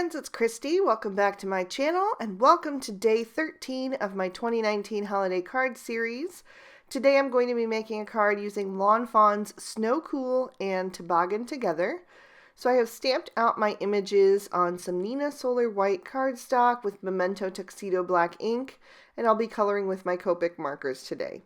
friends, it's Christy. Welcome back to my channel and welcome to day 13 of my 2019 holiday card series. Today I'm going to be making a card using Lawn Fawn's Snow Cool and Toboggan together. So I have stamped out my images on some Nina Solar White cardstock with Memento Tuxedo Black ink, and I'll be coloring with my Copic markers today.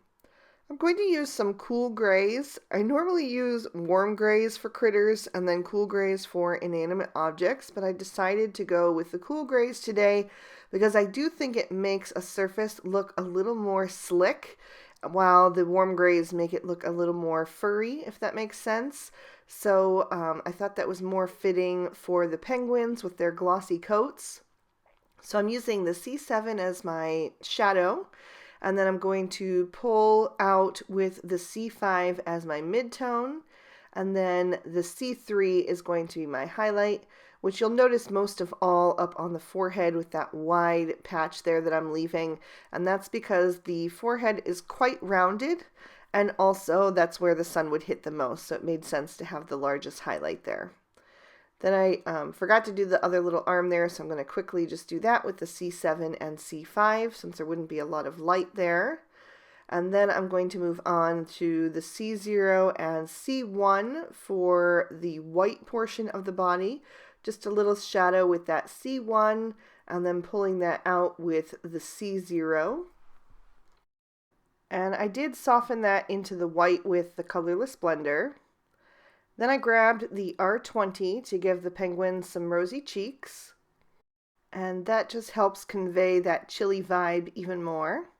I'm going to use some cool grays. I normally use warm grays for critters and then cool grays for inanimate objects, but I decided to go with the cool grays today because I do think it makes a surface look a little more slick, while the warm grays make it look a little more furry, if that makes sense. So I thought that was more fitting for the penguins with their glossy coats. So I'm using the C7 as my shadow. And then I'm going to pull out with the C5 as my midtone. And then the C3 is going to be my highlight, which you'll notice most of all up on the forehead with that wide patch there that I'm leaving. And that's because the forehead is quite rounded, and also that's where the sun would hit the most. So it made sense to have the largest highlight there. Then I forgot to do the other little arm there, so I'm going to quickly just do that with the C7 and C5 since there wouldn't be a lot of light there. And then I'm going to move on to the C0 and C1 for the white portion of the body. Just a little shadow with that C1 and then pulling that out with the C0. And I did soften that into the white with the colorless blender. Then I grabbed the R20 to give the penguins some rosy cheeks, and that just helps convey that chilly vibe even more.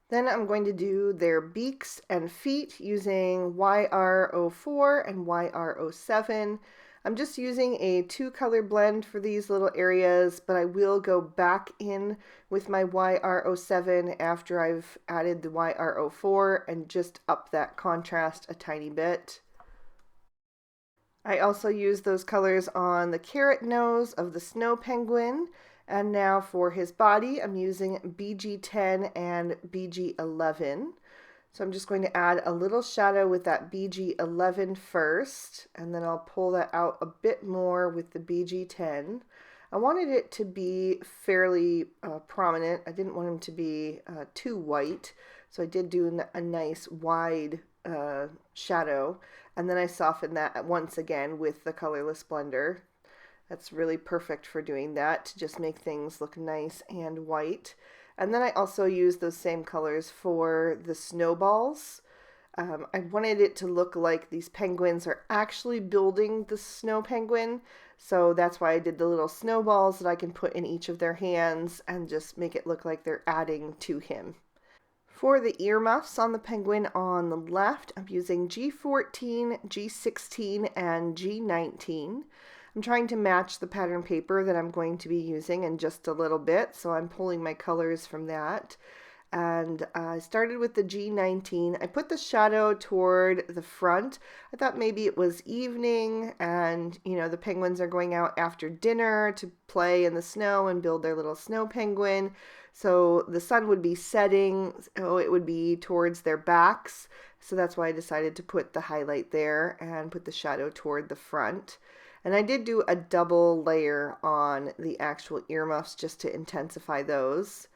Then I'm going to do their beaks and feet using YR04 and YR07. I'm just using a 2-color blend for these little areas, but I will go back in with my YR07 after I've added the YR04 and just up that contrast a tiny bit. I also used those colors on the carrot nose of the snow penguin, and now for his body I'm using BG10 and BG11. So I'm just going to add a little shadow with that BG11 first, and then I'll pull that out a bit more with the BG10. I wanted it to be fairly prominent. I didn't want him to be too white, so I did do a nice wide shadow, and then I softened that once again with the colorless blender. That's really perfect for doing that, to just make things look nice and white. And then I also used those same colors for the snowballs. I wanted it to look like these penguins are actually building the snow penguin, so that's why I did the little snowballs that I can put in each of their hands and just make it look like they're adding to him. For the earmuffs on the penguin on the left, I'm using G14, G16, and G19. I'm trying to match the pattern paper that I'm going to be using in just a little bit, so I'm pulling my colors from that. And I started with the G19. I put the shadow toward the front. I thought maybe it was evening and, you know, the penguins are going out after dinner to play in the snow and build their little snow penguin. So the sun would be setting, so it would be towards their backs. So that's why I decided to put the highlight there and put the shadow toward the front. And I did do a double layer on the actual earmuffs just to intensify those.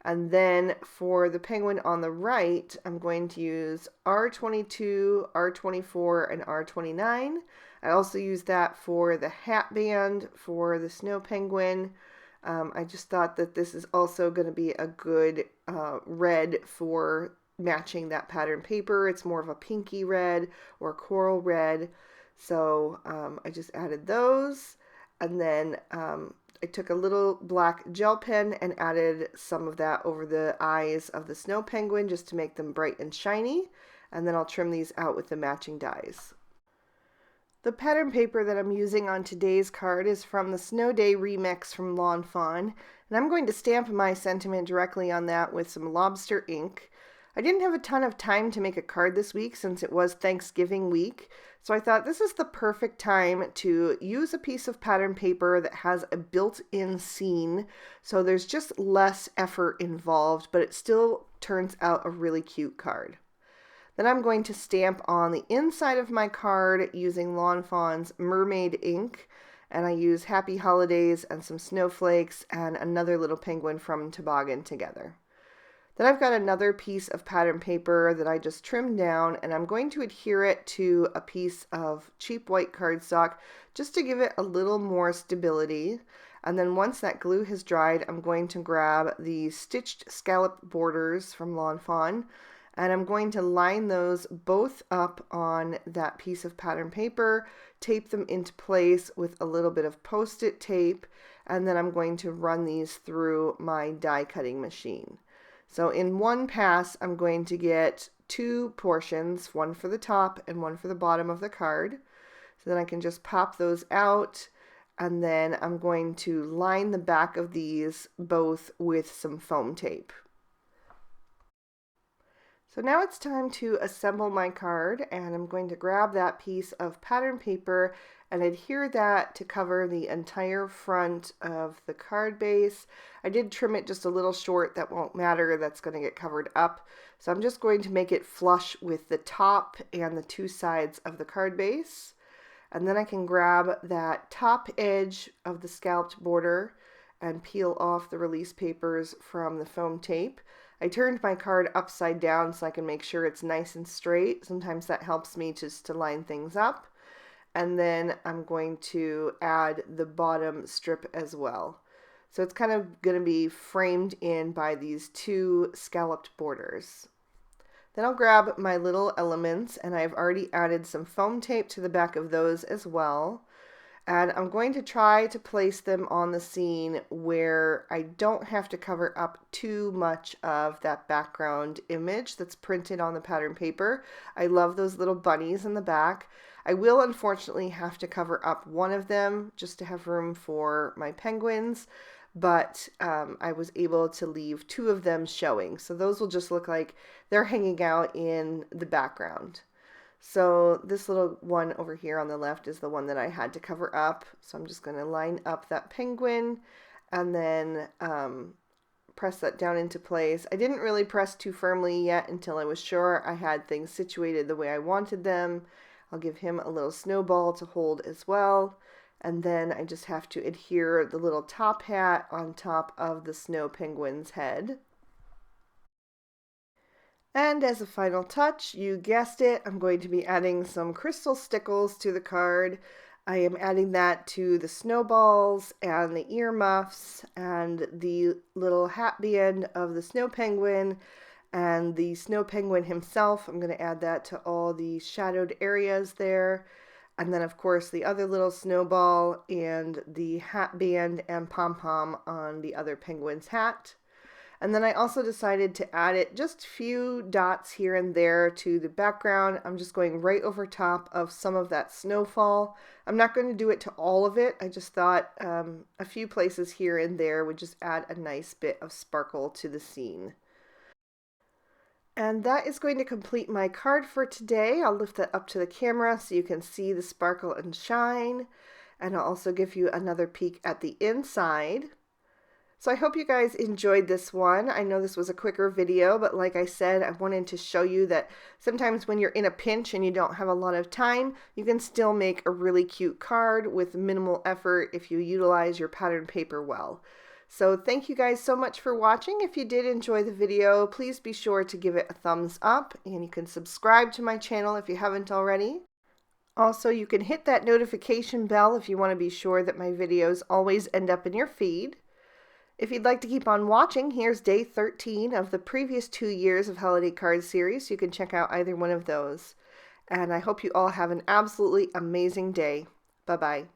And then for the penguin on the right, I'm going to use R22, R24, and R29. I also use that for the hat band for the snow penguin. I just thought that this is also going to be a good red for matching that pattern paper. It's more of a pinky red or coral red. So I just added those, and then I took a little black gel pen and added some of that over the eyes of the snow penguin just to make them bright and shiny, and then I'll trim these out with the matching dies. The pattern paper that I'm using on today's card is from the Snow Day Remix from Lawn Fawn, and I'm going to stamp my sentiment directly on that with some lobster ink. I didn't have a ton of time to make a card this week since it was Thanksgiving week, so I thought this is the perfect time to use a piece of pattern paper that has a built-in scene, so there's just less effort involved, but it still turns out a really cute card. Then I'm going to stamp on the inside of my card using Lawn Fawn's Mermaid ink, and I use Happy Holidays and some snowflakes and another little penguin from Toboggan together. Then I've got another piece of pattern paper that I just trimmed down, and I'm going to adhere it to a piece of cheap white cardstock just to give it a little more stability. And then once that glue has dried, I'm going to grab the stitched scallop borders from Lawn Fawn, and I'm going to line those both up on that piece of pattern paper, tape them into place with a little bit of post-it tape, and then I'm going to run these through my die cutting machine. So in one pass, I'm going to get 2 portions, one for the top and one for the bottom of the card. So then I can just pop those out, and then I'm going to line the back of these both with some foam tape. So now it's time to assemble my card, and I'm going to grab that piece of pattern paper and adhere that to cover the entire front of the card base. I did trim it just a little short, that won't matter, that's going to get covered up. So I'm just going to make it flush with the top and the 2 sides of the card base. And then I can grab that top edge of the scalloped border and peel off the release papers from the foam tape. I turned my card upside down so I can make sure it's nice and straight. Sometimes that helps me just to line things up. And then I'm going to add the bottom strip as well. So it's kind of going to be framed in by these 2 scalloped borders. Then I'll grab my little elements, and I've already added some foam tape to the back of those as well. And I'm going to try to place them on the scene where I don't have to cover up too much of that background image that's printed on the pattern paper. I love those little bunnies in the back. I will unfortunately have to cover up one of them just to have room for my penguins, but I was able to leave 2 of them showing. So those will just look like they're hanging out in the background. So this little one over here on the left is the one that I had to cover up. So I'm just going to line up that penguin and then press that down into place. I didn't really press too firmly yet until I was sure I had things situated the way I wanted them. I'll give him a little snowball to hold as well. And then I just have to adhere the little top hat on top of the snow penguin's head. And as a final touch, you guessed it, I'm going to be adding some crystal stickles to the card. I am adding that to the snowballs and the earmuffs and the little hat band of the snow penguin and the snow penguin himself. I'm going to add that to all the shadowed areas there. And then of course the other little snowball and the hat band and pom-pom on the other penguin's hat. And then I also decided to add it just a few dots here and there to the background. I'm just going right over top of some of that snowfall. I'm not going to do it to all of it. I just thought a few places here and there would just add a nice bit of sparkle to the scene. And that is going to complete my card for today. I'll lift that up to the camera so you can see the sparkle and shine. And I'll also give you another peek at the inside. So I hope you guys enjoyed this one. I know this was a quicker video, but like I said, I wanted to show you that sometimes when you're in a pinch and you don't have a lot of time, you can still make a really cute card with minimal effort if you utilize your pattern paper well. So thank you guys so much for watching. If you did enjoy the video, please be sure to give it a thumbs up, and you can subscribe to my channel if you haven't already. Also, you can hit that notification bell if you want to be sure that my videos always end up in your feed. If you'd like to keep on watching, here's day 13 of the previous 2 years of Holiday Card Series. You can check out either one of those. And I hope you all have an absolutely amazing day. Bye-bye.